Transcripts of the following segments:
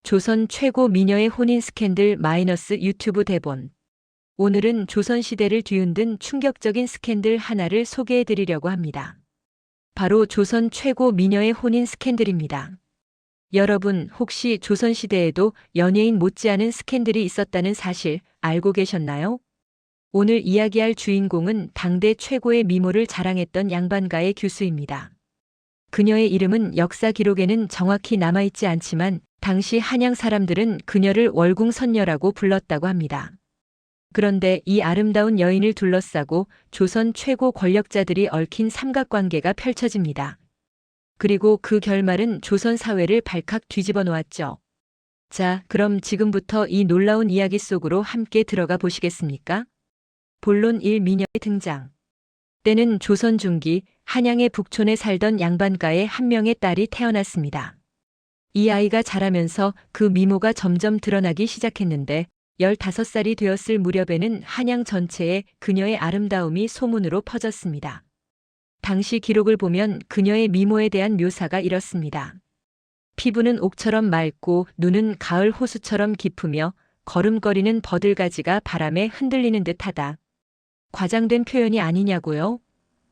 조선 최고 미녀의 혼인 스캔들 마이너스 유튜브 대본. 오늘은 조선시대를 뒤흔든 충격적인 스캔들 하나를 소개해 드리려고 합니다. 바로 조선 최고 미녀의 혼인 스캔들입니다. 여러분 혹시 조선시대에도 연예인 못지않은 스캔들이 있었다는 사실 알고 계셨나요? 오늘 이야기할 주인공은 당대 최고의 미모를 자랑했던 양반가의 교수입니다. 그녀의 이름은 역사 기록에는 정확히 남아있지 않지만 당시 한양 사람들은 그녀를 월궁선녀라고 불렀다고 합니다. 그런데 이 아름다운 여인을 둘러싸고 조선 최고 권력자들이 얽힌 삼각관계가 펼쳐집니다. 그리고 그 결말은 조선 사회를 발칵 뒤집어 놓았죠. 자, 그럼 지금부터 이 놀라운 이야기 속으로 함께 들어가 보시겠습니까? 본론 1. 미녀의 등장. 때는 조선 중기 한양의 북촌에 살던 양반가의 한 명의 딸이 태어났습니다. 이 아이가 자라면서 그 미모가 점점 드러나기 시작했는데 15살이 되었을 무렵에는 한양 전체에 그녀의 아름다움이 소문으로 퍼졌습니다. 당시 기록을 보면 그녀의 미모에 대한 묘사가 이렇습니다. 피부는 옥처럼 맑고 눈은 가을 호수처럼 깊으며 걸음걸이는 버들가지가 바람에 흔들리는 듯하다. 과장된 표현이 아니냐고요?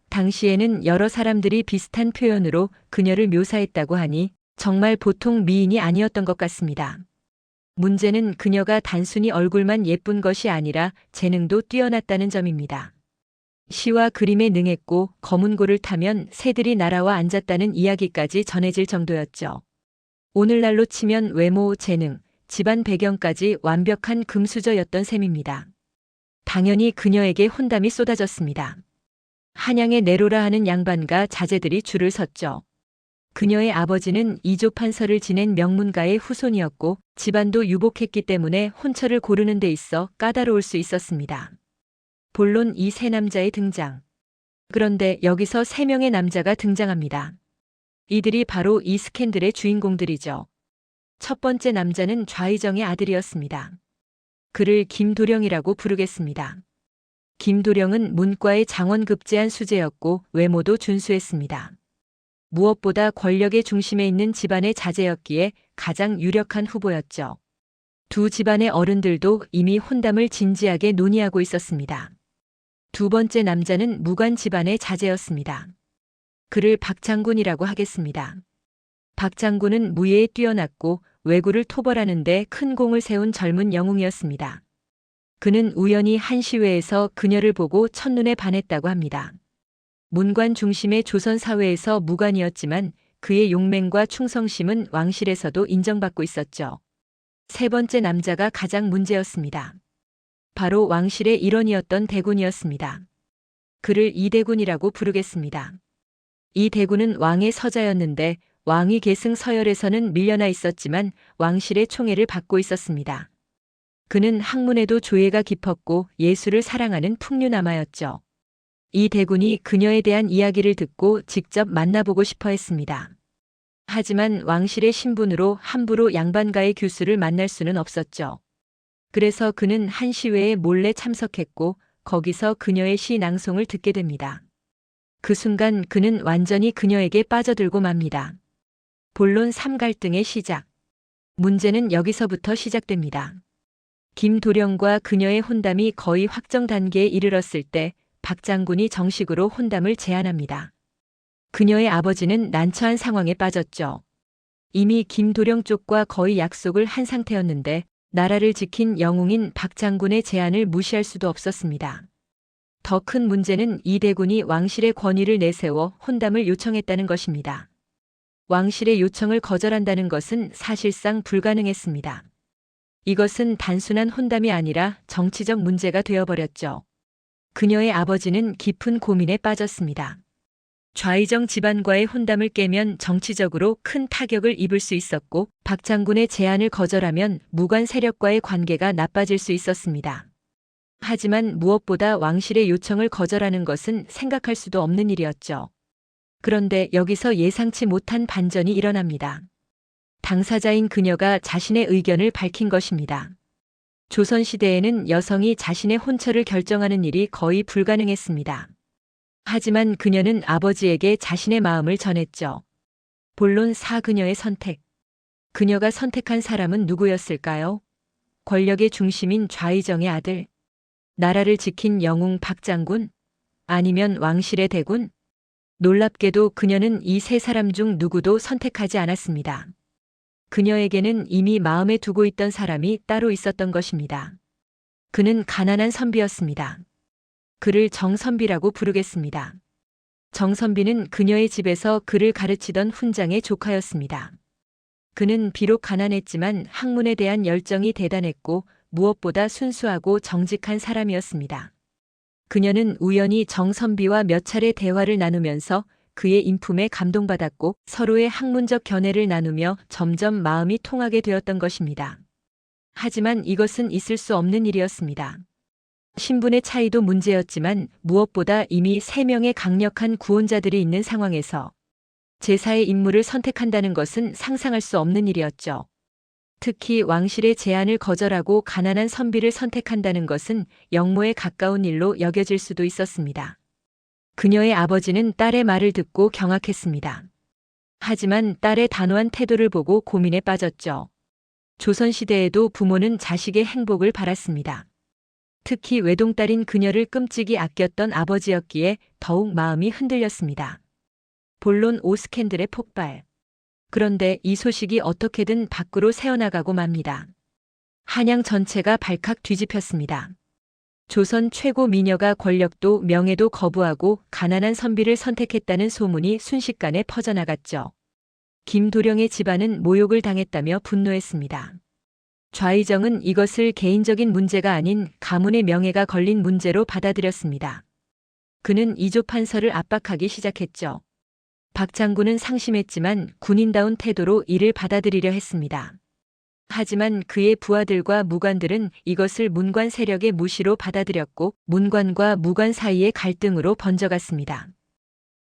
당시에는 여러 사람들이 비슷한 표현으로 그녀를 묘사했다고 하니 정말 보통 미인이 아니었던 것 같습니다. 문제는 그녀가 단순히 얼굴만 예쁜 것이 아니라 재능도 뛰어났다는 점입니다. 시와 그림에 능했고 검은고를 타면 새들이 날아와 앉았다는 이야기까지 전해질 정도였죠. 오늘날로 치면 외모, 재능, 집안 배경까지 완벽한 금수저였던 셈입니다. 당연히 그녀에게 혼담이 쏟아졌습니다. 한양의 내로라 하는 양반과 자제들이 줄을 섰죠. 그녀의 아버지는 이조판서를 지낸 명문가의 후손이었고 집안도 유복했기 때문에 혼처를 고르는 데 있어 까다로울 수 있었습니다. 본론 이 세 남자의 등장. 그런데 여기서 3명의 남자가 등장합니다. 이들이 바로 이 스캔들의 주인공들이죠. 첫 번째 남자는 좌의정의 아들이었습니다. 그를 김도령이라고 부르겠습니다. 김도령은 문과의 장원급제한 수재였고 외모도 준수했습니다. 무엇보다 권력의 중심에 있는 집안의 자제였기에 가장 유력한 후보였죠. 두 집안의 어른들도 이미 혼담을 진지하게 논의하고 있었습니다. 두 번째 남자는 무관 집안의 자제였습니다. 그를 박장군이라고 하겠습니다. 박장군은 무예에 뛰어났고 왜구를 토벌하는 데 큰 공을 세운 젊은 영웅이었습니다. 그는 우연히 한 시외에서 그녀를 보고 첫눈에 반했다고 합니다. 문관 중심의 조선 사회에서 무관이었지만 그의 용맹과 충성심은 왕실에서도 인정받고 있었죠. 세 번째 남자가 가장 문제였습니다. 바로 왕실의 일원이었던 대군이었습니다. 그를 이대군이라고 부르겠습니다. 이 대군은 왕의 서자였는데 왕위 계승 서열에서는 밀려나 있었지만 왕실의 총애를 받고 있었습니다. 그는 학문에도 조예가 깊었고 예술을 사랑하는 풍류남아였죠. 이 대군이 그녀에 대한 이야기를 듣고 직접 만나보고 싶어 했습니다. 하지만 왕실의 신분으로 함부로 양반가의 교수를 만날 수는 없었죠. 그래서 그는 한 시회에 몰래 참석했고 거기서 그녀의 시 낭송을 듣게 됩니다. 그 순간 그는 완전히 그녀에게 빠져들고 맙니다. 본론 3 갈등의 시작. 문제는 여기서부터 시작됩니다. 김도령과 그녀의 혼담이 거의 확정 단계에 이르렀을 때 박장군이 정식으로 혼담을 제안합니다. 그녀의 아버지는 난처한 상황에 빠졌죠. 이미 김도령 쪽과 거의 약속을 한 상태였는데 나라를 지킨 영웅인 박장군의 제안을 무시할 수도 없었습니다. 더 큰 문제는 이 대군이 왕실의 권위를 내세워 혼담을 요청했다는 것입니다. 왕실의 요청을 거절한다는 것은 사실상 불가능했습니다. 이것은 단순한 혼담이 아니라 정치적 문제가 되어버렸죠. 그녀의 아버지는 깊은 고민에 빠졌습니다. 좌의정 집안과의 혼담을 깨면 정치적으로 큰 타격을 입을 수 있었고 박장군의 제안을 거절하면 무관 세력과의 관계가 나빠질 수 있었습니다. 하지만 무엇보다 왕실의 요청을 거절하는 것은 생각할 수도 없는 일이었죠. 그런데 여기서 예상치 못한 반전이 일어납니다. 당사자인 그녀가 자신의 의견을 밝힌 것입니다. 조선시대에는 여성이 자신의 혼처를 결정하는 일이 거의 불가능했습니다. 하지만 그녀는 아버지에게 자신의 마음을 전했죠. 본론 4 그녀의 선택. 그녀가 선택한 사람은 누구였을까요? 권력의 중심인 좌의정의 아들, 나라를 지킨 영웅 박장군, 아니면 왕실의 대군? 놀랍게도 그녀는 이 세 사람 중 누구도 선택하지 않았습니다. 그녀에게는 이미 마음에 두고 있던 사람이 따로 있었던 것입니다. 그는 가난한 선비였습니다. 그를 정선비라고 부르겠습니다. 정선비는 그녀의 집에서 그를 가르치던 훈장의 조카였습니다. 그는 비록 가난했지만 학문에 대한 열정이 대단했고 무엇보다 순수하고 정직한 사람이었습니다. 그녀는 우연히 정선비와 몇 차례 대화를 나누면서 그의 인품에 감동받았고 서로의 학문적 견해를 나누며 점점 마음이 통하게 되었던 것입니다. 하지만 이것은 있을 수 없는 일이었습니다. 신분의 차이도 문제였지만 무엇보다 이미 3명의 강력한 구혼자들이 있는 상황에서 제사의 인물을 선택한다는 것은 상상할 수 없는 일이었죠. 특히 왕실의 제안을 거절하고 가난한 선비를 선택한다는 것은 역모에 가까운 일로 여겨질 수도 있었습니다. 그녀의 아버지는 딸의 말을 듣고 경악했습니다. 하지만 딸의 단호한 태도를 보고 고민에 빠졌죠. 조선시대에도 부모는 자식의 행복을 바랐습니다. 특히 외동딸인 그녀를 끔찍이 아꼈던 아버지였기에 더욱 마음이 흔들렸습니다. 본론 5 스캔들의 폭발. 그런데 이 소식이 어떻게든 밖으로 새어나가고 맙니다. 한양 전체가 발칵 뒤집혔습니다. 조선 최고 미녀가 권력도 명예도 거부하고 가난한 선비를 선택했다는 소문이 순식간에 퍼져나갔죠. 김도령의 집안은 모욕을 당했다며 분노했습니다. 좌의정은 이것을 개인적인 문제가 아닌 가문의 명예가 걸린 문제로 받아들였습니다. 그는 이조 판서를 압박하기 시작했죠. 박 장군은 상심했지만 군인다운 태도로 이를 받아들이려 했습니다. 하지만 그의 부하들과 무관들은 이것을 문관 세력의 무시로 받아들였고 문관과 무관 사이의 갈등으로 번져갔습니다.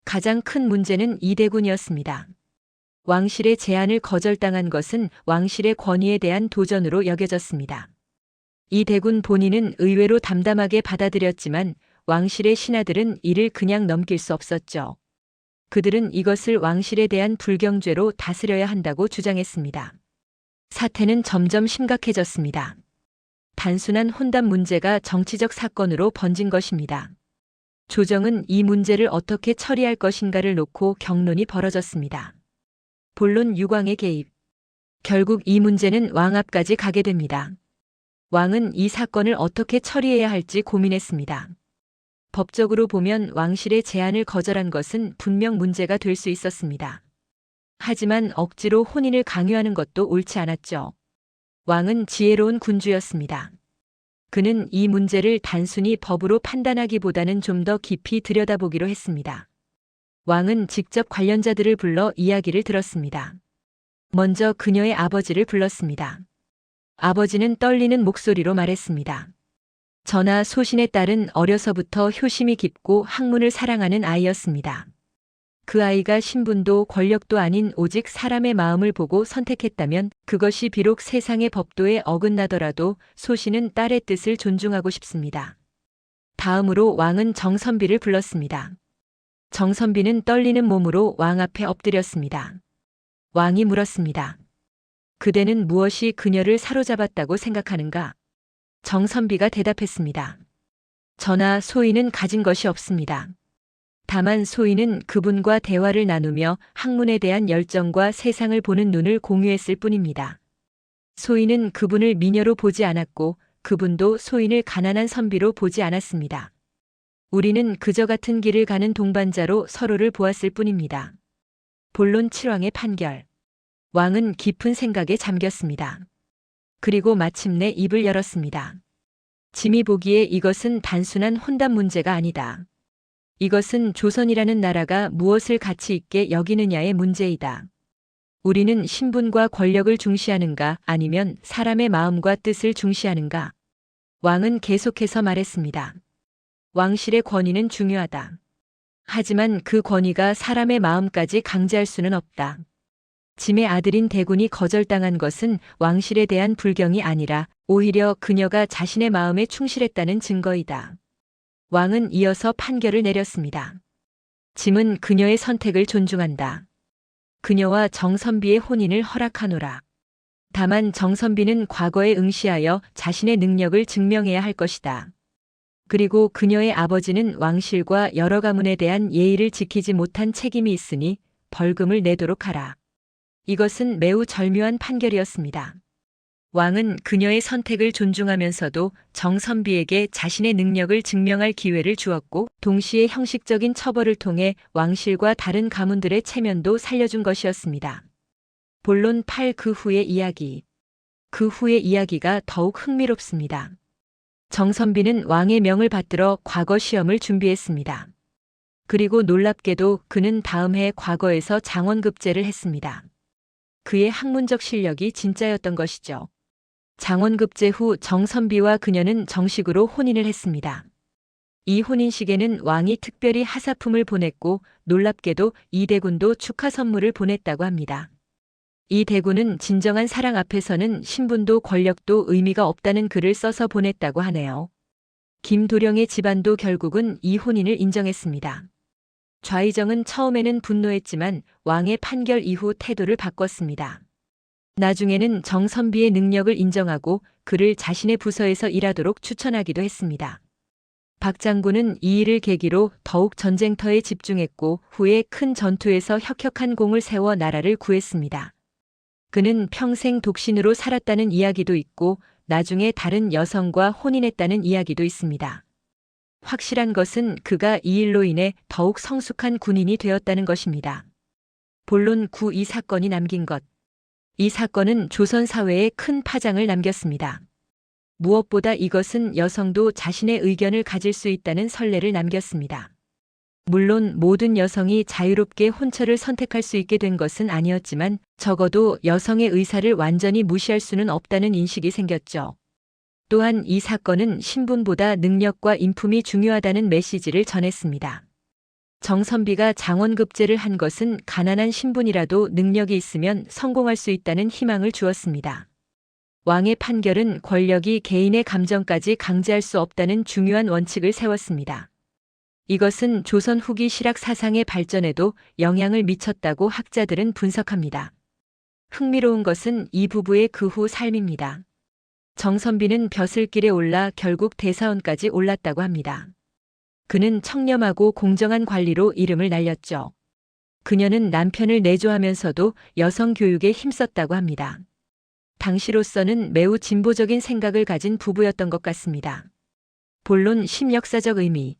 가장 큰 문제는 이대군이었습니다. 왕실의 제안을 거절당한 것은 왕실의 권위에 대한 도전으로 여겨졌습니다. 이대군 본인은 의외로 담담하게 받아들였지만 왕실의 신하들은 이를 그냥 넘길 수 없었죠. 그들은 이것을 왕실에 대한 불경죄로 다스려야 한다고 주장했습니다. 사태는 점점 심각해졌습니다. 단순한 혼담 문제가 정치적 사건으로 번진 것입니다. 조정은 이 문제를 어떻게 처리할 것인가를 놓고 격론이 벌어졌습니다. 본론 유광의 개입. 결국 이 문제는 왕 앞까지 가게 됩니다. 왕은 이 사건을 어떻게 처리해야 할지 고민했습니다. 법적으로 보면 왕실의 제안을 거절한 것은 분명 문제가 될 수 있었습니다. 하지만 억지로 혼인을 강요하는 것도 옳지 않았죠. 왕은 지혜로운 군주였습니다. 그는 이 문제를 단순히 법으로 판단하기보다는 좀 더 깊이 들여다보기로 했습니다. 왕은 직접 관련자들을 불러 이야기를 들었습니다. 먼저 그녀의 아버지를 불렀습니다. 아버지는 떨리는 목소리로 말했습니다. 전하, 소신의 딸은 어려서부터 효심이 깊고 학문을 사랑하는 아이였습니다. 그 아이가 신분도 권력도 아닌 오직 사람의 마음을 보고 선택했다면 그것이 비록 세상의 법도에 어긋나더라도 소신은 딸의 뜻을 존중하고 싶습니다. 다음으로 왕은 정선비를 불렀습니다. 정선비는 떨리는 몸으로 왕 앞에 엎드렸습니다. 왕이 물었습니다. 그대는 무엇이 그녀를 사로잡았다고 생각하는가? 정선비가 대답했습니다. 전하, 소인은 가진 것이 없습니다. 다만 소인은 그분과 대화를 나누며 학문에 대한 열정과 세상을 보는 눈을 공유했을 뿐입니다. 소인은 그분을 미녀로 보지 않았고 그분도 소인을 가난한 선비로 보지 않았습니다. 우리는 그저 같은 길을 가는 동반자로 서로를 보았을 뿐입니다. 본론 7왕의 판결. 왕은 깊은 생각에 잠겼습니다. 그리고 마침내 입을 열었습니다. 짐이 보기에 이것은 단순한 혼담 문제가 아니다. 이것은 조선이라는 나라가 무엇을 가치 있게 여기느냐의 문제이다. 우리는 신분과 권력을 중시하는가 아니면 사람의 마음과 뜻을 중시하는가? 왕은 계속해서 말했습니다. 왕실의 권위는 중요하다. 하지만 그 권위가 사람의 마음까지 강제할 수는 없다. 짐의 아들인 대군이 거절당한 것은 왕실에 대한 불경이 아니라 오히려 그녀가 자신의 마음에 충실했다는 증거이다. 왕은 이어서 판결을 내렸습니다. 짐은 그녀의 선택을 존중한다. 그녀와 정선비의 혼인을 허락하노라. 다만 정선비는 과거에 응시하여 자신의 능력을 증명해야 할 것이다. 그리고 그녀의 아버지는 왕실과 여러 가문에 대한 예의를 지키지 못한 책임이 있으니 벌금을 내도록 하라. 이것은 매우 절묘한 판결이었습니다. 왕은 그녀의 선택을 존중하면서도 정선비에게 자신의 능력을 증명할 기회를 주었고 동시에 형식적인 처벌을 통해 왕실과 다른 가문들의 체면도 살려준 것이었습니다. 본론 8 그 후의 이야기. 그 후의 이야기가 더욱 흥미롭습니다. 정선비는 왕의 명을 받들어 과거 시험을 준비했습니다. 그리고 놀랍게도 그는 다음 해 과거에서 장원급제를 했습니다. 그의 학문적 실력이 진짜였던 것이죠. 장원급제 후 정선비와 그녀는 정식으로 혼인을 했습니다. 이 혼인식에는 왕이 특별히 하사품을 보냈고 놀랍게도 이 대군도 축하 선물을 보냈다고 합니다. 이 대군은 진정한 사랑 앞에서는 신분도 권력도 의미가 없다는 글을 써서 보냈다고 하네요. 김도령의 집안도 결국은 이 혼인을 인정했습니다. 좌의정은 처음에는 분노했지만 왕의 판결 이후 태도를 바꿨습니다. 나중에는 정선비의 능력을 인정하고 그를 자신의 부서에서 일하도록 추천하기도 했습니다. 박 장군은 이 일을 계기로 더욱 전쟁터에 집중했고 후에 큰 전투에서 혁혁한 공을 세워 나라를 구했습니다. 그는 평생 독신으로 살았다는 이야기도 있고 나중에 다른 여성과 혼인했다는 이야기도 있습니다. 확실한 것은 그가 이 일로 인해 더욱 성숙한 군인이 되었다는 것입니다. 본론 9 이 사건이 남긴 것. 이 사건은 조선 사회에 큰 파장을 남겼습니다. 무엇보다 이것은 여성도 자신의 의견을 가질 수 있다는 선례를 남겼습니다. 물론 모든 여성이 자유롭게 혼처를 선택할 수 있게 된 것은 아니었지만 적어도 여성의 의사를 완전히 무시할 수는 없다는 인식이 생겼죠. 또한 이 사건은 신분보다 능력과 인품이 중요하다는 메시지를 전했습니다. 정선비가 장원급제를 한 것은 가난한 신분이라도 능력이 있으면 성공할 수 있다는 희망을 주었습니다. 왕의 판결은 권력이 개인의 감정까지 강제할 수 없다는 중요한 원칙을 세웠습니다. 이것은 조선 후기 실학 사상의 발전에도 영향을 미쳤다고 학자들은 분석합니다. 흥미로운 것은 이 부부의 그 후 삶입니다. 정선비는 벼슬길에 올라 결국 대사원까지 올랐다고 합니다. 그는 청렴하고 공정한 관리로 이름을 날렸죠. 그녀는 남편을 내조하면서도 여성 교육에 힘썼다고 합니다. 당시로서는 매우 진보적인 생각을 가진 부부였던 것 같습니다. 본론 심역사적 의미.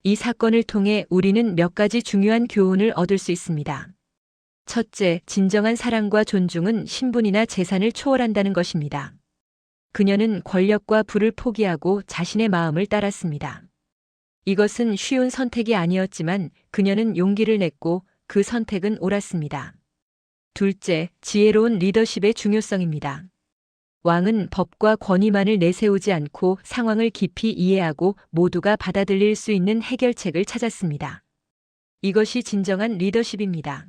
이 사건을 통해 우리는 몇 가지 중요한 교훈을 얻을 수 있습니다. 첫째, 진정한 사랑과 존중은 신분이나 재산을 초월한다는 것입니다. 그녀는 권력과 부를 포기하고 자신의 마음을 따랐습니다. 이것은 쉬운 선택이 아니었지만 그녀는 용기를 냈고 그 선택은 옳았습니다. 둘째, 지혜로운 리더십의 중요성입니다. 왕은 법과 권위만을 내세우지 않고 상황을 깊이 이해하고 모두가 받아들일 수 있는 해결책을 찾았습니다. 이것이 진정한 리더십입니다.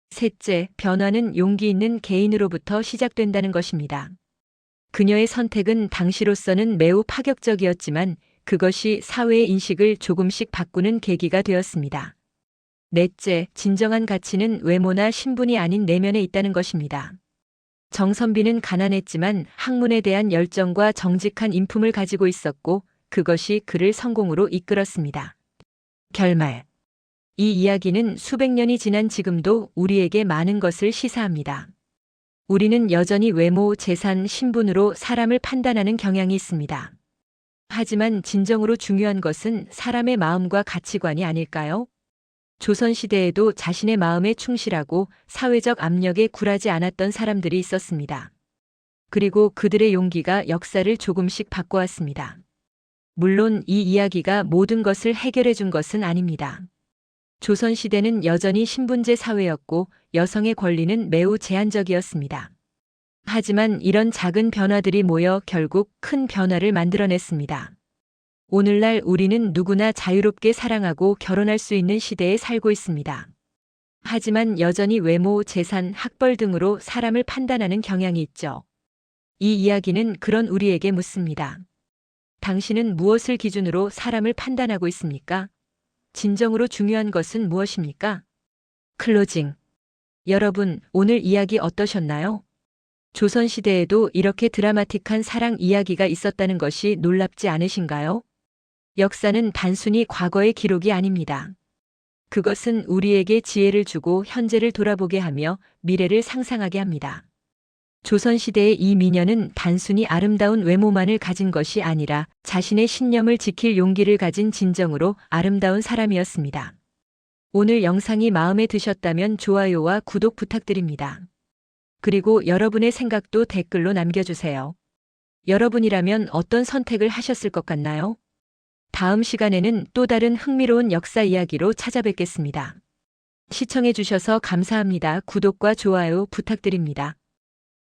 셋째, 변화는 용기 있는 개인으로부터 시작된다는 것입니다. 그녀의 선택은 당시로서는 매우 파격적이었지만 그것이 사회의 인식을 조금씩 바꾸는 계기가 되었습니다. 넷째, 진정한 가치는 외모나 신분이 아닌 내면에 있다는 것입니다. 정선비는 가난했지만 학문에 대한 열정과 정직한 인품을 가지고 있었고 그것이 그를 성공으로 이끌었습니다. 결말. 이 이야기는 수백 년이 지난 지금도 우리에게 많은 것을 시사합니다. 우리는 여전히 외모, 재산, 신분으로 사람을 판단하는 경향이 있습니다. 하지만 진정으로 중요한 것은 사람의 마음과 가치관이 아닐까요? 조선시대에도 자신의 마음에 충실하고 사회적 압력에 굴하지 않았던 사람들이 있었습니다. 그리고 그들의 용기가 역사를 조금씩 바꿔왔습니다. 물론 이 이야기가 모든 것을 해결해 준 것은 아닙니다. 조선시대는 여전히 신분제 사회였고 여성의 권리는 매우 제한적이었습니다. 하지만 이런 작은 변화들이 모여 결국 큰 변화를 만들어냈습니다. 오늘날 우리는 누구나 자유롭게 사랑하고 결혼할 수 있는 시대에 살고 있습니다. 하지만 여전히 외모, 재산, 학벌 등으로 사람을 판단하는 경향이 있죠. 이 이야기는 그런 우리에게 묻습니다. 당신은 무엇을 기준으로 사람을 판단하고 있습니까? 진정으로 중요한 것은 무엇입니까? 클로징. 여러분, 오늘 이야기 어떠셨나요? 조선시대에도 이렇게 드라마틱한 사랑 이야기가 있었다는 것이 놀랍지 않으신가요? 역사는 단순히 과거의 기록이 아닙니다. 그것은 우리에게 지혜를 주고 현재를 돌아보게 하며 미래를 상상하게 합니다. 조선시대의 이 미녀는 단순히 아름다운 외모만을 가진 것이 아니라 자신의 신념을 지킬 용기를 가진 진정으로 아름다운 사람이었습니다. 오늘 영상이 마음에 드셨다면 좋아요와 구독 부탁드립니다. 그리고 여러분의 생각도 댓글로 남겨주세요. 여러분이라면 어떤 선택을 하셨을 것 같나요? 다음 시간에는 또 다른 흥미로운 역사 이야기로 찾아뵙겠습니다. 시청해주셔서 감사합니다. 구독과 좋아요 부탁드립니다.